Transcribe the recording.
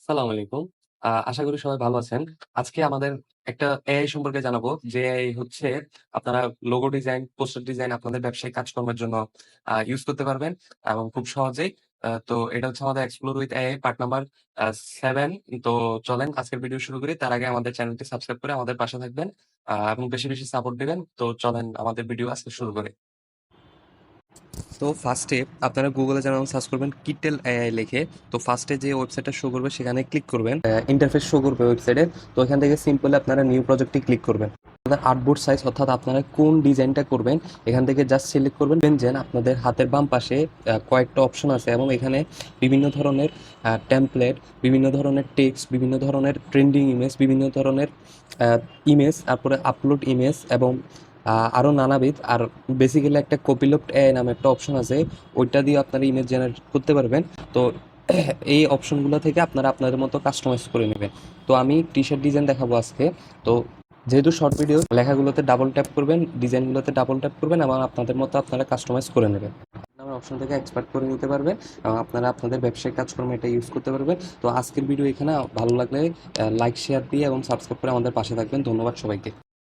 সালাম আলাইকুম। আশা করি সবাই ভালো আছেন। আজকে আমাদের একটা এআই সম্পর্কে জানাবো। যে এআই হচ্ছে আপনারা লোগো ডিজাইন, পোস্টার ডিজাইন আপনাদের ব্যবসায়িক কাজকর্মের জন্য ইউজ করতে পারবেন এবং খুব সহজেই। তো এটা হচ্ছে আমাদের explore with AI part number 7। তো চলেন আজকের ভিডিও শুরু করি। তার আগে আমাদের চ্যানেলটি সাবস্ক্রাইব করে আমাদের পাশে থাকবেন এবং বেশি, বেশি সাপোর্ট দিবেন। তো চলেন আমাদের ভিডিও আজকে শুরু করি। তো ফার্স্টে আপনারা গুগলে যেমন সার্চ করবেন কিটেল এআই লিখে। তো ফার্স্টে যে ওয়েবসাইটটা শো করবে সেখানে ক্লিক করবেন। ইন্টারফেস শো করবে ওয়েবসাইটে। তো এখান থেকে সিম্পলি আপনারা নিউ প্রজেক্টে ক্লিক করবেন। আপনাদের আর্টবোর্ড সাইজ অর্থাৎ আপনারা কোন ডিজাইনটা করবেন এখান থেকে জাস্ট সিলেক্ট করবেন। যে আপনাদের হাতের বাম পাশে কয়েকটা অপশন আছে এবং এখানে বিভিন্ন ধরনের টেমপ্লেট, বিভিন্ন ধরনের টেক্সট, বিভিন্ন ধরনের ট্রেন্ডিং ইমেজ, বিভিন্ন ধরনের ইমেজ, তারপরে আপলোড ইমেজ এবং আরও নানাবিধ। আর বেসিক্যালি একটা কপিলপ্ট এআই নামে একটা অপশন আছে, ওইটা দিয়ে আপনারা ইমেজ জেনারেট করতে পারবেন। তো এই অপশনগুলো থেকে আপনারা আপনাদের মতো কাস্টমাইজ করে নেবেন। তো আমি টি শার্ট ডিজাইন দেখাবো আজকে। তো যেহেতু শর্ট ভিডিও, লেখাগুলোতে ডাবল ট্যাপ করবেন, ডিজাইনগুলোতে ডাবল ট্যাপ করবেন এবং আপনাদের মতো আপনারা কাস্টমাইজ করে নেবেন। আমার অপশন থেকে এক্সপার্ট করে নিতে পারবেন এবং আপনারা আপনাদের ব্যবসায়িক কাজকর্মে এটা ইউজ করতে পারবেন। তো আজকের ভিডিও এখানে। ভালো লাগলে লাইক শেয়ার দিয়ে এবং সাবস্ক্রাইব করে আমাদের পাশে থাকবেন। ধন্যবাদ সবাইকে।